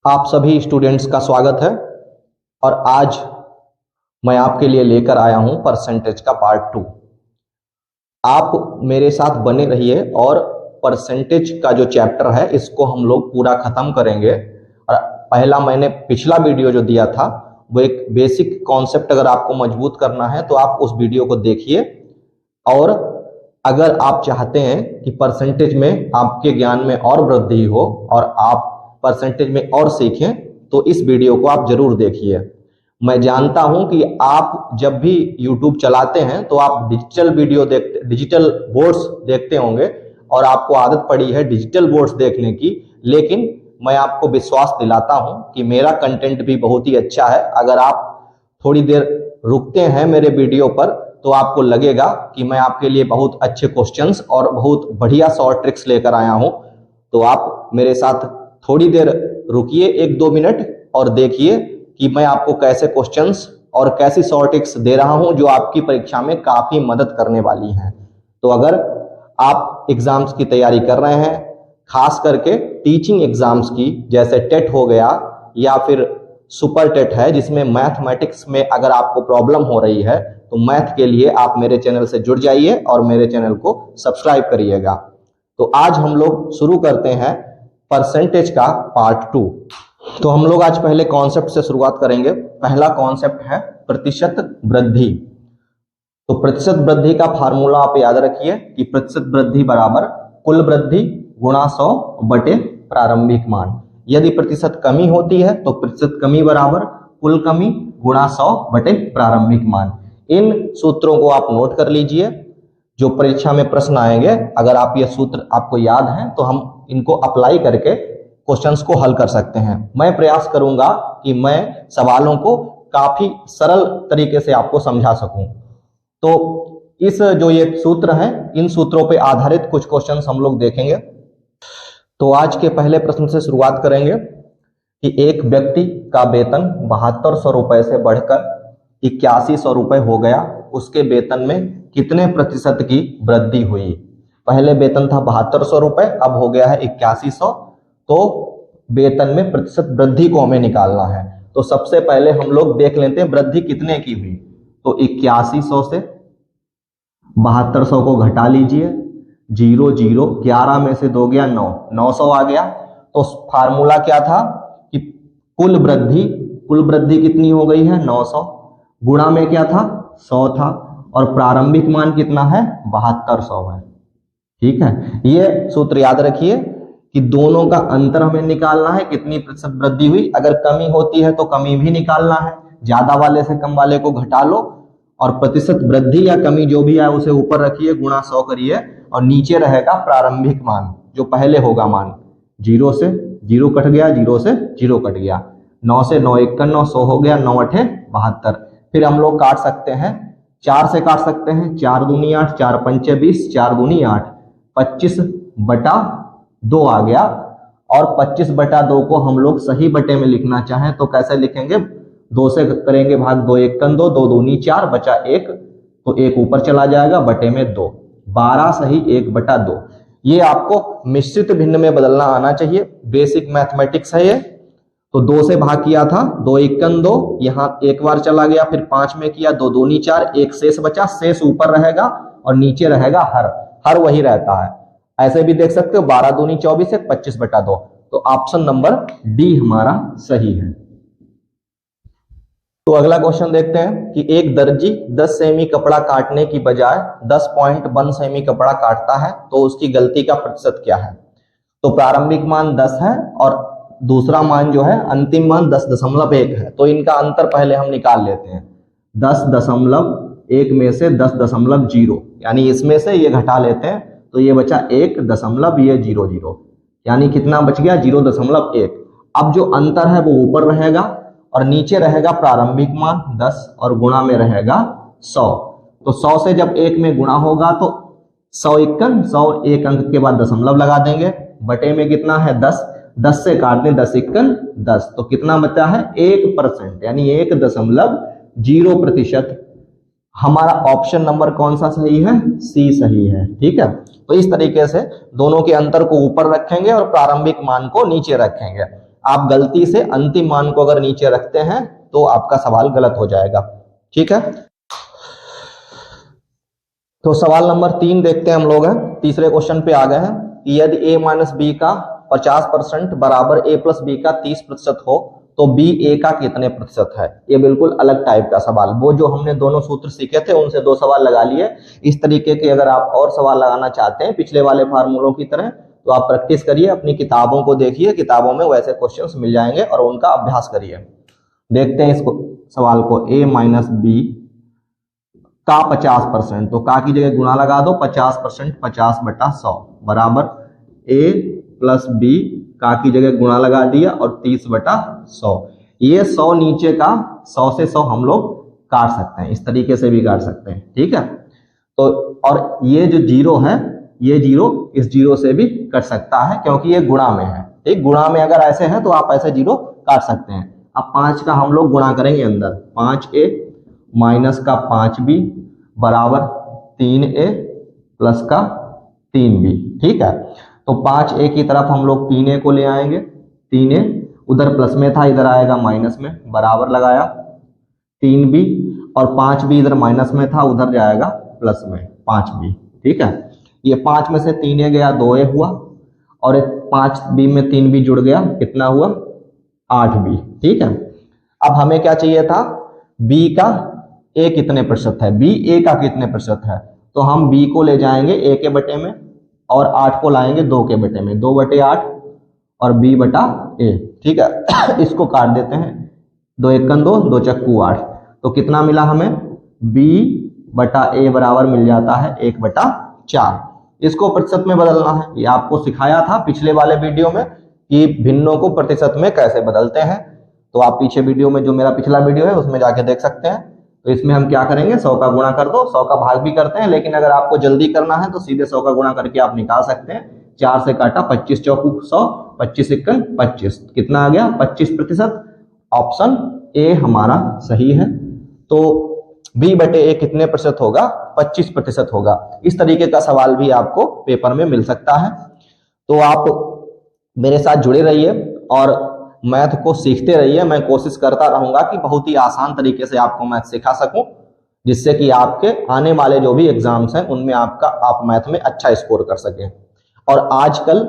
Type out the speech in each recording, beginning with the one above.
आप सभी स्टूडेंट्स का स्वागत है। और आज मैं आपके लिए लेकर आया हूं परसेंटेज का पार्ट 2। आप मेरे साथ बने रहिए और परसेंटेज का जो चैप्टर है इसको हम लोग पूरा खत्म करेंगे। और पहला मैंने पिछला वीडियो जो दिया था वो एक बेसिक कॉन्सेप्ट, अगर आपको मजबूत करना है तो आप उस वीडियो को देखिए। और अगर आप चाहते हैं कि परसेंटेज में आपके ज्ञान में और वृद्धि हो और आप परसेंटेज में और सीखें तो इस वीडियो को आप जरूर देखिए। मैं जानता हूं कि आप जब भी YouTube चलाते हैं तो आप डिजिटल बोर्ड्स देखते होंगे और आपको आदत पड़ी है डिजिटल बोर्ड्स देखने की। लेकिन मैं आपको विश्वास दिलाता हूं कि मेरा कंटेंट भी बहुत ही अच्छा है। अगर आप थोड़ी देर रुकते हैं मेरे वीडियो पर तो आपको लगेगा कि मैं आपके लिए बहुत अच्छे क्वेश्चंस और बहुत बढ़िया शॉर्ट ट्रिक्स लेकर आया हूं। तो आप मेरे साथ थोड़ी देर रुकिए, 1-2 मिनट, और देखिए कि मैं आपको कैसे क्वेश्चंस और कैसी शॉर्ट ट्रिक्स दे रहा हूं जो आपकी परीक्षा में काफी मदद करने वाली हैं। तो अगर आप एग्जाम्स की तैयारी कर रहे हैं, खास करके टीचिंग एग्जाम्स की, जैसे टेट हो गया या फिर सुपर टेट है जिसमें मैथमेटिक्स में अगर आपको प्रॉब्लम हो रही है, तो मैथ के लिए आप मेरे चैनल से जुड़ जाइए और मेरे चैनल को सब्सक्राइब करिएगा। तो आज हम लोग शुरू करते हैं परसेंटेज का पार्ट 2। तो हम लोग आज पहले कॉन्सेप्ट से शुरुआत करेंगे। पहला कॉन्सेप्ट है प्रतिशत वृद्धि। तो प्रतिशत वृद्धि का फार्मूला आप याद रखिए कि प्रतिशत वृद्धि बराबर कुल वृद्धि गुणा 100 बटे प्रारंभिक मान। यदि प्रतिशत कमी होती है तो प्रतिशत कमी बराबर कुल कमी गुणा 100 बटे प्रारंभिक मान। इन सूत्रों को आप नोट कर लीजिए, जो परीक्षा में प्रश्न आएंगे अगर आप ये सूत्र आपको याद हैं तो हम इनको अप्लाई करके क्वेश्चंस को हल कर सकते हैं। मैं प्रयास करूंगा कि मैं सवालों को काफी सरल तरीके से आपको समझा सकूं। तो इस जो ये सूत्र हैं, इन सूत्रों पे आधारित कुछ क्वेश्चंस हम लोग देखेंगे। तो आज के पहले प्रश्न से शुरुआत करेंगे कि एक व्यक्ति का वेतन 7200 रुपए से बढ़कर 8100 रुपए हो गया, उसके वेतन में कितने प्रतिशत की वृद्धि हुई। पहले वेतन था 7200 रुपए, अब हो गया है 8100। तो वेतन में प्रतिशत वृद्धि को हमें निकालना है। तो सबसे पहले हम लोग देख लेते हैं वृद्धि कितने की हुई। तो 8100 से 7200 को घटा लीजिए, 0 0, 11 में से 2 गया 9, 900 आ गया। तो फार्मूला क्या था कि कुल वृद्धि कितनी हो गई है 900, गुणा में क्या था 100 था, और प्रारंभिक मान कितना है 7200 है। ठीक है, ये सूत्र याद रखिए कि दोनों का अंतर हमें निकालना है, कितनी प्रतिशत वृद्धि हुई। अगर कमी होती है तो कमी भी निकालना है, ज्यादा वाले से कम वाले को घटा लो और प्रतिशत वृद्धि या कमी जो भी है उसे ऊपर रखिए, गुणा 100 करिए, और नीचे रहेगा प्रारंभिक मान जो पहले होगा मान। 0 से 0 कट गया, 0 से 0 कट गया, 9 से 9 51, 100 हो गया, 9 8 72। फिर हम लोग काट सकते हैं, 4 से काट सकते हैं, 4 दूनी 8, 4 पंचे 20, 4 दूनी 8, 25 बटा 2 आ गया। और 25 बटा 2 को हम लोग सही बटे में लिखना चाहें तो कैसे लिखेंगे, 2 से करेंगे भाग, 2 1 2, 2 दूनी 4, बचा 1, तो 1 ऊपर चला जाएगा, बटे में 2, 12 सही 1 बटा 2। ये आपको मिश्रित भिन्न में बदलना आना चाहिए, बेसिक मैथमेटिक्स है ये। तो 2 से भाग किया था, 2 1 2, यहाँ एक बार चला गया, फिर 5 में किया, 2 दूनी 4, 1 शेष बचा, शेष ऊपर रहेगा और नीचे रहेगा हर वही रहता है। ऐसे भी देख सकते हो, 12 दूनी 24 है, 25 बटा 2। तो ऑप्शन नंबर डी हमारा सही है। तो अगला क्वेश्चन देखते हैं कि एक दर्जी 10 सेमी कपड़ा काटने की बजाय 10.1 सेमी कपड़ा काटता है तो उसकी गलती का प्रतिशत क्या है। तो प्रारंभिक मान 10 है और दूसरा मान जो है अंतिम मान 10.1 है। तो इनका अंतर पहले हम निकाल लेते हैं। 10.1 में से 10.0, यानी इसमें से ये घटा लेते हैं तो ये बचा 1.0, यानी कितना बच गया 0.1। अब जो अंतर है वो ऊपर रहेगा और नीचे रहेगा प्रारंभिक मान 10 और गुणा में रहेगा 100। तो 100 से जब 1 में गुणा होगा तो 100 51, 100 एक अंक के बाद दशमलव लगा देंगे, बटे में कितना है 10, 10 से काट दें 10 51 10, तो कितना बचा है 1%, यानी 1.0%। हमारा ऑप्शन नंबर कौन सा सही है, सी सही है। ठीक है, तो इस तरीके से दोनों के अंतर को ऊपर रखेंगे और प्रारंभिक मान को नीचे रखेंगे। आप गलती से अंतिम मान को अगर नीचे रखते हैं तो आपका सवाल गलत हो जाएगा। ठीक है, तो सवाल नंबर 3 देखते हैं हम लोग। तीसरे क्वेश्चन पे आ गए हैं। यदि a माइनस बी का 50% बराबर a प्लस बी का 30% हो तो b a का कितने प्रतिशत है। ये बिल्कुल अलग टाइप का सवाल, वो जो हमने दोनों सूत्र सीखे थे उनसे 2 सवाल लगा लिए। इस तरीके के अगर आप और सवाल लगाना चाहते हैं पिछले वाले फार्मूलों की तरह तो आप प्रैक्टिस करिए, अपनी किताबों को देखिए, किताबों में वैसे क्वेश्चंस मिल जाएंगे और उनका अभ्यास करिए। देखते हैं इसको सवाल को। a माइनस बी का 50%, तो का की जगह गुणा लगा दो, 50% 50/100 बराबर a प्लस बी, का की जगह गुणा लगा दिया और 30/100। ये 100 नीचे का 100 से 100 हम लोग काट सकते हैं, इस तरीके से भी काट सकते हैं। ठीक है, तो और ये जो जीरो है, ये जीरो इस जीरो से भी कट सकता है क्योंकि ये गुणा में है। ठीक, गुणा में अगर ऐसे है तो आप ऐसे जीरो काट सकते हैं। अब 5 का हम लोग गुणा करेंगे अंदर, 5a माइनस का 5b बराबर 3a प्लस का 3b। ठीक है, तो 5a की तरफ हम लोग 3a को ले आएंगे, 3a उधर प्लस में था इधर आएगा माइनस में, बराबर लगाया 3b, और 5b इधर माइनस में था उधर जाएगा प्लस में 5b। ठीक है, ये 5 में से 3a गया 2a हुआ, और 5b में 3b जुड़ गया, कितना हुआ 8b। ठीक है, अब हमें क्या चाहिए था, b का a कितने प्रतिशत है, b a का कितने प्रतिशत है। तो हम b को ले जाएंगे a के बटे में और 8 को लाएंगे 2 के बटे में, 2/8 और b बटा a। ठीक है, इसको काट देते हैं, 2 एकन 2, 2 चक्कू 8, तो कितना मिला हमें, b बटा a बराबर मिल जाता है 1/4। इसको प्रतिशत में बदलना है, ये आपको सिखाया था पिछले वाले वीडियो में कि भिन्नों को प्रतिशत में कैसे बदलते हैं। तो आप पीछे वीडियो में जो मेरा पिछला वीडियो है उसमें जाके देख सकते हैं। तो इसमें हम क्या करेंगे, 100 का गुणा कर दो, 100 का भाग भी करते हैं, लेकिन अगर आपको जल्दी करना है तो सीधे 100 का गुणा करके आप निकाल सकते हैं। 4 से काटा, 25 चौकू 100, 25 एकन 25, कितना आ गया 25%। ऑप्शन ए हमारा सही है। तो b बटे a कितने प्रतिशत होगा, 25% होगा। इस तरीके का सवाल भी आपको पेपर में मिल सकता है। तो आप मेरे साथ जुड़े रहिए और मैथ को सीखते रहिए। मैं कोशिश करता रहूंगा कि बहुत ही आसान तरीके से आपको मैथ सिखा सकूं, जिससे कि आपके आने वाले जो भी एग्जाम्स हैं उनमें आप मैथ में अच्छा स्कोर कर सकें। और आजकल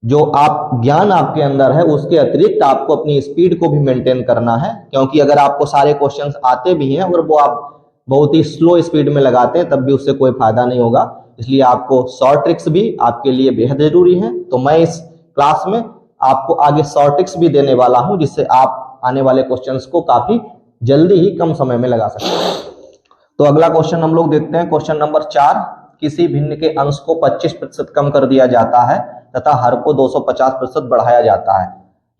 जो आप ज्ञान आपके अंदर है उसके अतिरिक्त आपको अपनी स्पीड को भी मेंटेन करना है, क्योंकि अगर आपको सारे क्वेश्चंस आते भी हैं और वो आप बहुत ही स्लो स्पीड में लगाते हैं तब भी उससे कोई फायदा नहीं होगा। इसलिए आपको शॉर्ट ट्रिक्स भी आपके लिए बेहद जरूरी है। तो मैं इस क्लास में आपको आगे शॉर्ट ट्रिक्स भी देने वाला हूं, जिससे आप आने वाले क्वेश्चंस को काफी जल्दी ही कम समय में लगा सकते हैं। तो अगला क्वेश्चन हम लोग देखते हैं, क्वेश्चन नंबर 4। किसी भिन्न के अंश को 25% कम कर दिया जाता है तथा हर को 250% बढ़ाया जाता है।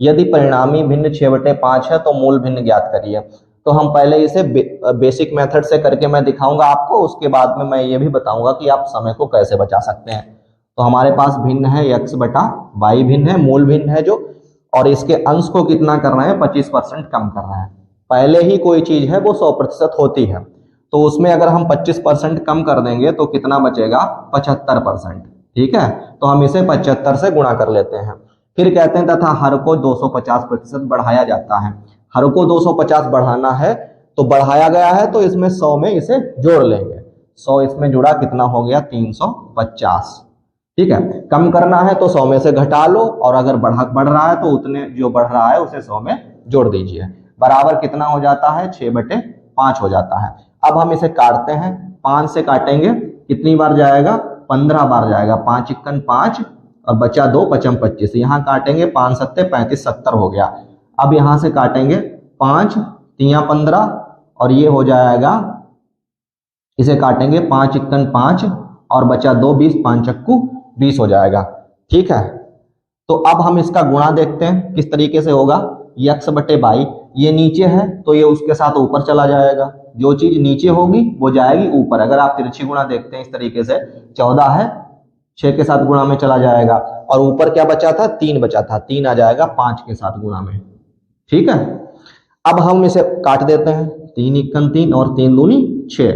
यदि परिणामी भिन्न 6/5 है तो मूल भिन्न ज्ञात करिए। तो हम पहले इसे बेसिक मेथड से करके मैं दिखाऊंगा आपको, उसके बाद में मैं ये भी बताऊंगा कि आप समय को कैसे बचा सकते हैं। तो हमारे पास भिन्न है x बटा y भिन्न है, मूल भिन्न है जो, और इसके अंश को कितना कर रहे हैं, 25% कम कर रहे हैं। पहले ही कोई चीज है वो 100% होती है, तो उसमें अगर हम 25% कम कर देंगे तो कितना बचेगा, 75%। ठीक है, तो हम इसे 75 से गुणा कर लेते हैं। फिर कहते हैं तथा हर को 250% बढ़ाया जाता है। हर को 250 बढ़ाना है तो बढ़ाया गया है तो इसमें 100 में इसे जोड़ लेंगे, 100 इसमें जुड़ा, कितना हो गया 350। ठीक है, कम करना है तो 100 में से घटा लो, और अगर बढ़ रहा है तो उतने जो बढ़ रहा है उसे 100 में जोड़ दीजिए। बराबर कितना हो जाता है, 6/5 हो जाता है। अब हम इसे काटते हैं, 5 से काटेंगे, कितनी बार जाएगा, 15 बार जाएगा। 5 एकन 5 और बचा 2, 5 25, यहाँ काटेंगे 5 सत्ते 35, 70 हो गया। अब यहां से काटेंगे 5 3 15 और ये हो जाएगा, इसे काटेंगे 5 एकन 5 और बचा 2, 20, 5 चक्कू 20 हो जाएगा। ठीक है, तो अब हम इसका गुणा देखते हैं किस तरीके से होगा। x बटे बाई, ये नीचे है तो ये उसके साथ ऊपर चला जाएगा, जो चीज नीचे होगी वो जाएगी ऊपर। अगर आप तिरछी गुणा देखते हैं इस तरीके से, 14 है 6 के साथ गुणा में चला जाएगा, और ऊपर क्या बचा था, 3 बचा था, 3 आ जाएगा 5 के साथ गुणा में। ठीक है, अब हम इसे काट देते हैं, 3 एकन 3 और 3 दूनी 6,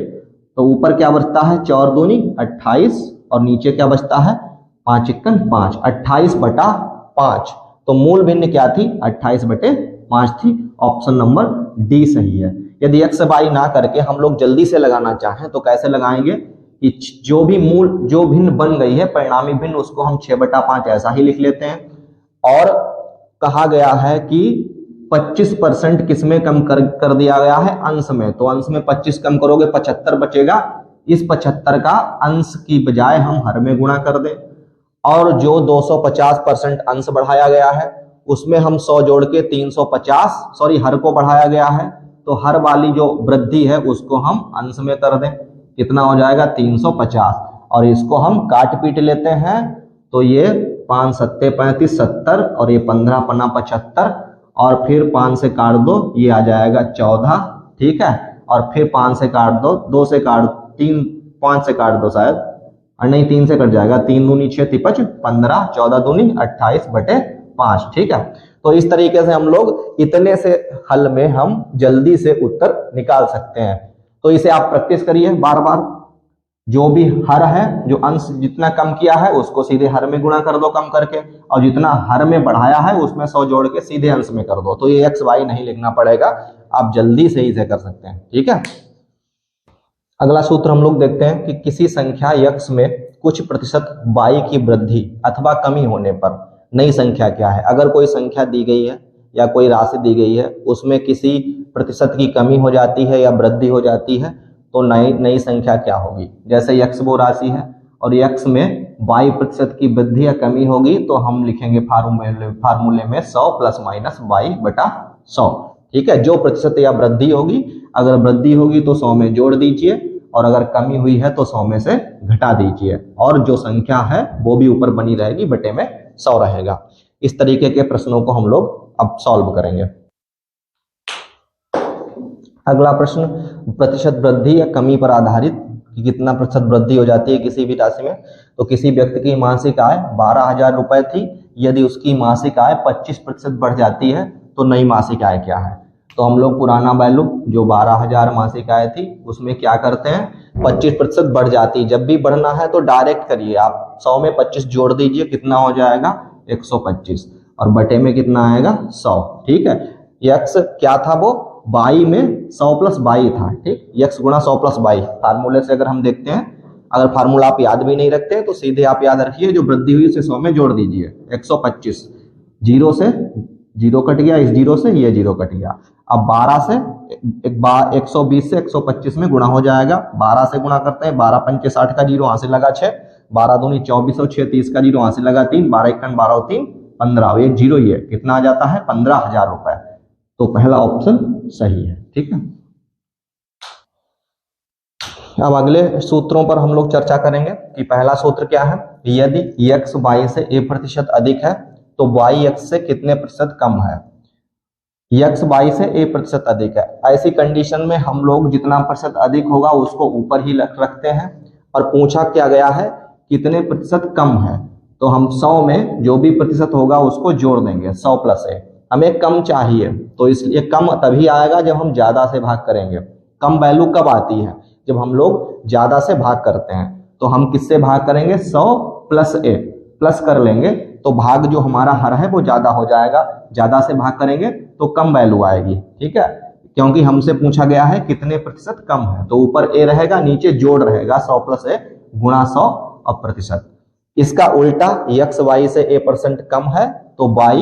तो ऊपर क्या बचता है, 4 दूनी 28 और नीचे क्या बचता है, 5 एकन 5, 28/5। तो मूल भिन्न क्या थी, 28/5 थी। ऑप्शन नंबर डी सही है। यदि x बाई ना करके हम लोग जल्दी से लगाना चाहें तो कैसे लगाएंगे कि जो भिन्न बन गई है परिणामी भिन्न, उसको हम 6/5 ऐसा ही लिख लेते हैं। और कहा गया है कि 25% किसमें कम कर दिया गया है, अंश में। तो अंश में 25 कम करोगे 75 बचेगा। इस 75 का अंश की बजाय हम हर में गुणा कर दें। और जो 250% अंश बढ़ाया गया है उसमें हम 100 जोड़ के 350 हर को बढ़ाया गया है, तो हर वाली जो वृद्धि है उसको हम अंश में कर दें। कितना हो जाएगा, 350। और इसको हम काट पीट लेते हैं, तो ये 5 सत्ते 35 70 और ये 15 पन्ना 75 और फिर 5 से काट दो, ये आ जाएगा 14। ठीक है, और फिर 5 से काट दो, 2 से काट 3, 5 से काट दो शायद, और नहीं 3 से कट जाएगा, 3 दूनी 6 तिपच 15, 14 दूनी 28/5। ठीक है, तो इस तरीके से हम लोग इतने से हल में हम जल्दी से उत्तर निकाल सकते हैं। तो इसे आप प्रैक्टिस करिए बार बार। जो भी हर है, जो अंश जितना कम किया है उसको सीधे हर में गुणा कर दो कम करके, और जितना हर में बढ़ाया है उसमें 100 जोड़ के सीधे अंश में कर दो। तो ये x y नहीं लिखना पड़ेगा, आप जल्दी से इसे कर सकते हैं। ठीक है, अगला सूत्र हम लोग देखते हैं कि किसी संख्या x में कुछ प्रतिशत y की वृद्धि अथवा कमी होने पर नई संख्या क्या है। अगर कोई संख्या दी गई है या कोई राशि दी गई है, उसमें किसी प्रतिशत की कमी हो जाती है या वृद्धि हो जाती है, तो नई संख्या क्या होगी। जैसे x वो राशि है और x में y प्रतिशत की वृद्धि या कमी होगी, तो हम लिखेंगे फार्मूले में 100 ± y/100। ठीक है, जो प्रतिशत या वृद्धि होगी, अगर वृद्धि होगी तो 100 में जोड़ दीजिए, और अगर कमी हुई है तो 100 में से घटा दीजिए, और जो संख्या है वो भी ऊपर बनी रहेगी, बटे में 100 रहेगा। इस तरीके के प्रश्नों को हम लोग अब सॉल्व करेंगे। अगला प्रश्न, प्रतिशत वृद्धि या कमी पर आधारित कि कितना प्रतिशत वृद्धि हो जाती है किसी भी राशि में। तो किसी व्यक्ति की मासिक आय 12,000 रुपए थी, यदि उसकी मासिक आय 25% बढ़ जाती है तो नई मासिक आय क्या है। तो हम लोग पुराना वैल्यू जो 12,000 मासिक आय थी उसमें क्या करते हैं, 25% बढ़ जाती है। जब भी बढ़ना है तो डायरेक्ट करिए आप, 100 में 25 जोड़ दीजिए, कितना हो जाएगा 125, और बटे में कितना आएगा 100। ठीक है, x क्या था, वो y में 100 + y था। ठीक, x गुणा 100 + y। फार्मूले से अगर हम देखते हैं, अगर फार्मूला आप याद भी नहीं रखते तो सीधे आप याद रखिए, जो वृद्धि हुई उसे 100 में जोड़ दीजिए, 125। 0 से 0 कट गया, इस 0 से ये 0 कट गया। अब 12 से 120 से 125 में गुणा हो जाएगा। 12 से गुणा करते हैं, 12 पंचे 60 का 0 वहां से लगा 6, 12 दूनी 24 और 6 30 का 0 वहां से लगा 3, 12 1 12 और 3 15, एक 0 ही है, कितना आ जाता है 15,000 रुपए। तो पहला ऑप्शन सही है। ठीक है, अब अगले सूत्रों पर हम लोग चर्चा करेंगे कि पहला सूत्र क्या है, यदि x y से a% अधिक है तो y x से कितने प्रतिशत कम है। x y से a% अधिक है, ऐसी कंडीशन में हम लोग जितना प्रतिशत अधिक होगा उसको ऊपर ही रखते हैं, और पूछा क्या गया है कितने प्रतिशत कम है, तो हम 100 में जो भी प्रतिशत होगा उसको जोड़ देंगे, 100 + a। हमें कम चाहिए, तो इसलिए कम तभी आएगा जब हम ज्यादा से भाग करेंगे। कम वैल्यू कब आती है, जब हम लोग ज्यादा से भाग करते हैं। तो हम किससे भाग करेंगे, 100 + a, प्लस कर लेंगे तो भाग जो हमारा हर है वो ज्यादा हो जाएगा। ज्यादा से भाग करेंगे तो कम वैल्यू आएगी। ठीक है, क्योंकि हमसे पूछा गया है कितने प्रतिशत कम है, तो ऊपर a रहेगा, नीचे जोड़ रहेगा, 100 + a गुणा 100 और प्रतिशत। इसका उल्टा x y से a% कम है तो y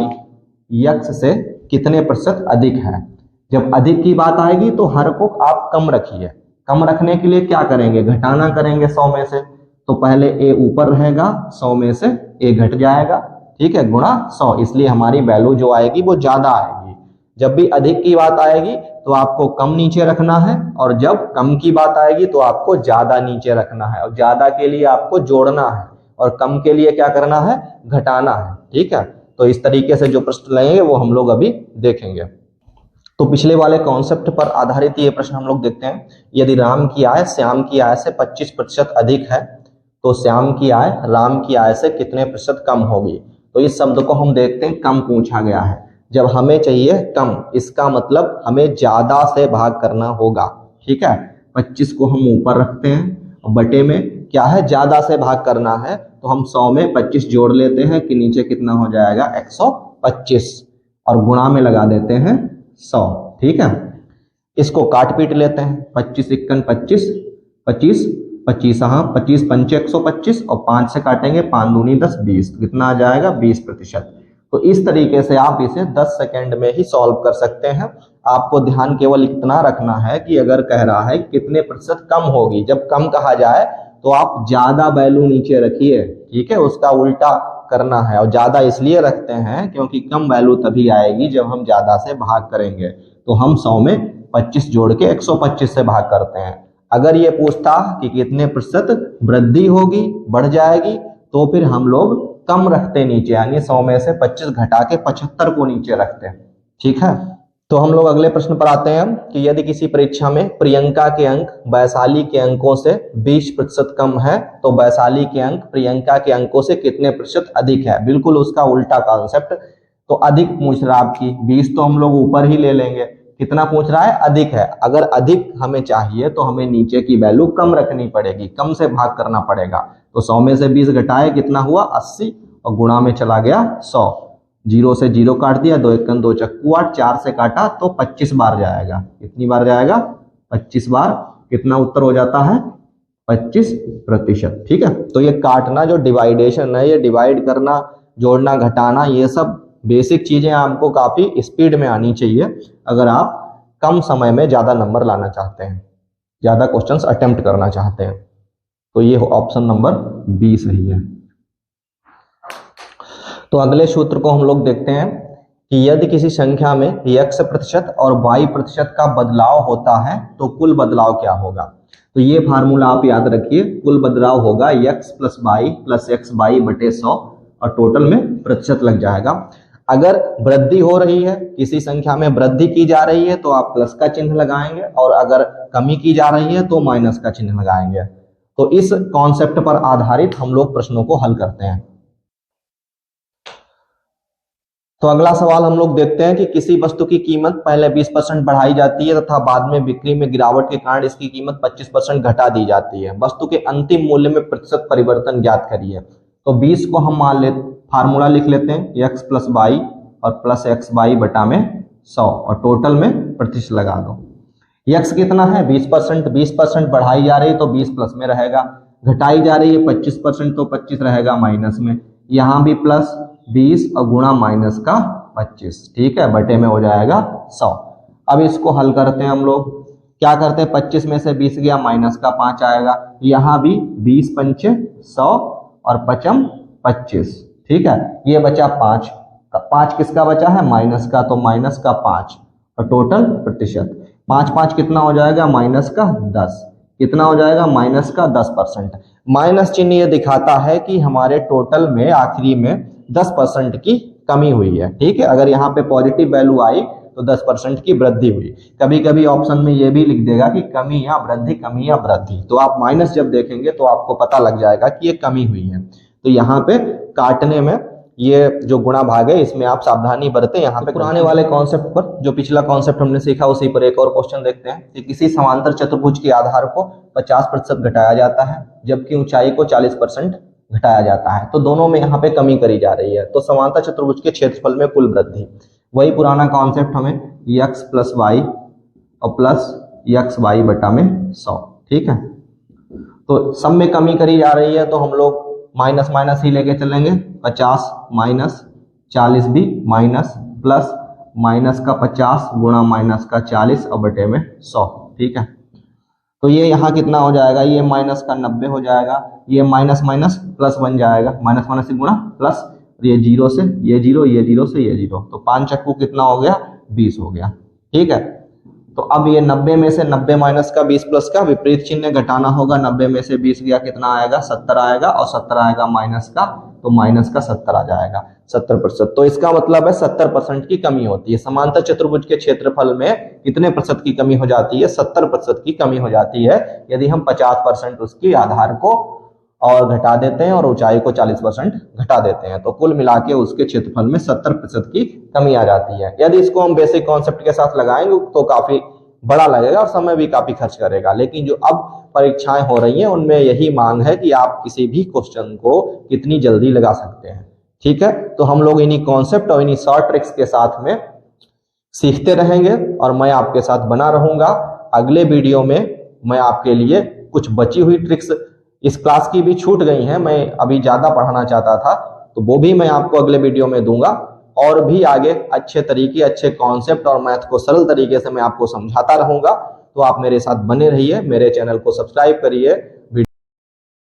x से कितने प्रतिशत अधिक है। जब अधिक की बात आएगी तो हर को आप कम रखिए। कम रखने के लिए क्या करेंगे, घटाना करेंगे 100 में से, तो पहले a ऊपर रहेगा, 100 में से a घट जाएगा। ठीक है, गुणा 100, इसलिए हमारी वैल्यू जो आएगी वो ज्यादा आएगी। जब भी अधिक की बात आएगी तो आपको कम नीचे रखना है, और जब कम की बात आएगी तो आपको ज्यादा नीचे रखना है, और ज्यादा के लिए आपको जोड़ना है, और कम के लिए क्या करना है, घटाना है। ठीक है, तो इस तरीके से जो प्रश्न लगेंगे वो हम लोग अभी देखेंगे। तो पिछले वाले कॉन्सेप्ट पर आधारित ये प्रश्न हम लोग देखते हैं, यदि राम की आय श्याम की आय से 25% अधिक है तो श्याम की आय राम की आय से कितने प्रतिशत कम होगी। तो इस शब्द को हम देखते हैं, कम पूछा गया है। जब हमें चाहिए कम, इसका मतलब हमें ज्यादा से भाग करना होगा। ठीक है, 25 को हम ऊपर रखते हैं, और बटे में क्या है, ज्यादा से भाग करना है, तो हम 100 में 25 जोड़ लेते हैं कि नीचे कितना हो जाएगा 25 और गुणा में लगा देते हैं 100। ठीक है, इसको काट पीट लेते हैं। 25 इक्कन 25, 25 25, हाँ 25 पंचे 125 और 5 से काटेंगे 5 दूनी 10, 20, कितना आ जाएगा 20%। तो इस तरीके से आप इसे 10 सेकंड में ही सॉल्व कर सकते हैं। आपको ध्यान केवल इतना रखना है कि अगर कह रहा है कितने प्रतिशत कम होगी, जब कम कहा जाए तो आप ज्यादा वैल्यू नीचे रखिए। ठीक है, उसका उल्टा करना है। और ज्यादा इसलिए रखते हैं क्योंकि कम वैल्यू तभी आएगी जब हम ज्यादा से भाग करेंगे। तो हम 100 में 25 जोड़ के 125 से भाग करते हैं। अगर ये पूछता कि कितने प्रतिशत वृद्धि होगी, बढ़ जाएगी, तो फिर हम लोग कम रखते नीचे, यानी 100 में से 25 घटा के 75 को नीचे रखते हैं। ठीक है, तो हम लोग अगले प्रश्न पर आते हैं कि यदि किसी परीक्षा में प्रियंका के अंक वैशाली के अंकों से 20% कम है तो वैशाली के अंक प्रियंका के अंकों से कितने प्रतिशत अधिक है। बिल्कुल उसका उल्टा कॉन्सेप्ट। तो अधिक पूछ रहा है आपकी 20, तो हम लोग ऊपर ही ले लेंगे। कितना पूछ रहा है, अधिक है। अगर अधिक हमें चाहिए तो हमें नीचे की वैल्यू कम रखनी पड़ेगी, कम से भाग करना पड़ेगा। तो 100 में से 20 घटाए कितना हुआ 80 और गुणा में चला गया 100। 0 से 0 काट दिया, 2 इक्कन 2 चक्कू 8, 4 से काटा तो 25 बार जाएगा। कितनी बार जाएगा 25 बार। कितना उत्तर हो जाता है 25%। ठीक है, तो ये काटना जो डिवाइडेशन है, ये डिवाइड करना, जोड़ना, घटाना, ये सब बेसिक चीजें आपको काफी स्पीड में आनी चाहिए अगर आप कम समय में ज्यादा नंबर लाना चाहते हैं, ज्यादा क्वेश्चंस अटेम्प्ट करना चाहते हैं। तो ये ऑप्शन नंबर 20 सही है। तो अगले सूत्र को हम लोग देखते हैं कि यदि किसी संख्या में x% और y% का बदलाव होता है तो कुल बदलाव क्या होगा। तो ये फार्मूला आप याद रखिए, कुल बदलाव होगा x + y + xy/100 और टोटल में प्रतिशत लग जाएगा। अगर वृद्धि हो रही है, किसी संख्या में वृद्धि की जा रही है तो आप प्लस का चिन्ह लगाएंगे, और अगर कमी की जा रही है तो माइनस का चिन्ह लगाएंगे। तो इस कॉन्सेप्ट पर आधारित हम लोग प्रश्नों को हल करते हैं। तो अगला सवाल हम लोग देखते हैं कि किसी वस्तु की कीमत पहले 20% बढ़ाई जाती है तथा बाद में बिक्री में गिरावट के कारण इसकी कीमत 25% घटा दी जाती है। वस्तु के अंतिम मूल्य में प्रतिशत परिवर्तन ज्ञात करिए। तो 20 को हम मान लेते, फार्मूला लिख लेते हैं, x + y और +xy/100 और टोटल में प्रतिशत लगा दो। x कितना है 20%, 20% बढ़ाई जा रही है तो 20 प्लस में रहेगा, घटाई जा रही है 25% तो 25 रहेगा माइनस में। यहाँ भी प्लस 20 और गुणा माइनस का 25, ठीक है, बटे में हो जाएगा 100। अब इसको हल करते हैं हम लोग। क्या करते हैं, 25 में से 20 गया, माइनस का 5 आएगा। यहाँ भी 20 पंचे 100 और 5 25, ठीक है, ये बचा 5। 5 किसका बचा है, माइनस का, तो माइनस का 5 और टोटल प्रतिशत 5 5 कितना हो जाएगा, माइनस का 10। कितना हो जाएगा, माइनस का 10%। माइनस चिन्ह ये दिखाता है कि हमारे टोटल में आखिरी में 10% की कमी हुई है। ठीक है, अगर यहाँ पे पॉजिटिव वैल्यू आई तो 10% की वृद्धि हुई। कभी कभी ऑप्शन में ये भी लिख देगा कि कमी या वृद्धि, कमी या वृद्धि। तो आप माइनस जब देखेंगे तो आपको पता लग जाएगा कि ये कमी हुई है। तो यहाँ पे काटने में ये जो गुणा भाग है इसमें आप सावधानी बरतें। यहाँ पे पुराने वाले कॉन्सेप्ट पर, जो पिछला कॉन्सेप्ट हमने सीखा, उसी पर एक और क्वेश्चन देखते हैं कि किसी समांतर चतुर्भुज के आधार को 50% घटाया जाता है जबकि ऊंचाई को 40% घटाया जाता है। तो दोनों में यहाँ पे कमी करी जा रही है। तो समांतर चतुर्भुज के क्षेत्रफल में कुल वृद्धि, वही पुराना कॉन्सेप्ट हमें x + y और +xy/100, ठीक है। तो सब में कमी करी जा रही है तो हम लोग माइनस माइनस ही लेके चलेंगे। 50 माइनस 40 भी माइनस, प्लस माइनस का 50 गुणा माइनस का 40 और बटे में 100, ठीक है। तो ये यहाँ कितना हो जाएगा, ये माइनस का 90 हो जाएगा, ये माइनस माइनस प्लस बन जाएगा, माइनस माइनस से गुणा प्लस, ये 0 से ये 0, ये 0 से ये 0, तो 5 चक्कू कितना हो गया, 20 हो गया, ठीक है। तो अब ये 90 में से 90 माइनस का 20 प्लस का विपरीत चिन्ह घटाना होगा। 90 में से 20 गया, कितना आएगा, 70 आएगा, और 70 आएगा माइनस का, तो माइनस का 70 आ जाएगा, 70%। तो इसका मतलब है 70% की कमी होती है। समांतर चतुर्भुज के क्षेत्रफल में कितने प्रतिशत की कमी हो जाती है, 70% की कमी हो जाती है यदि हम 50% उसकी आधार को और घटा देते हैं और ऊंचाई को 40% घटा देते हैं। तो कुल मिला के उसके क्षेत्रफल में 70% की कमी आ जाती है। यदि इसको हम बेसिक कॉन्सेप्ट के साथ लगाएंगे तो काफी बड़ा लगेगा और समय भी काफी खर्च करेगा। लेकिन जो अब परीक्षाएं हो रही हैं उनमें यही मांग है कि आप किसी भी क्वेश्चन को कितनी जल्दी लगा सकते हैं, ठीक है, तो हम लोग इन्हीं कॉन्सेप्ट और इन्हीं शॉर्ट ट्रिक्स के साथ में सीखते रहेंगे और मैं आपके साथ बना रहूंगा। अगले वीडियो में मैं आपके लिए कुछ बची हुई ट्रिक्स, इस क्लास की भी छूट गई हैं, मैं अभी ज्यादा पढ़ाना चाहता था, तो वो भी मैं आपको अगले वीडियो में दूंगा। और भी आगे अच्छे तरीके, अच्छे कॉन्सेप्ट और मैथ को सरल तरीके से मैं आपको समझाता रहूंगा। तो आप मेरे साथ बने रहिए, मेरे चैनल को सब्सक्राइब करिए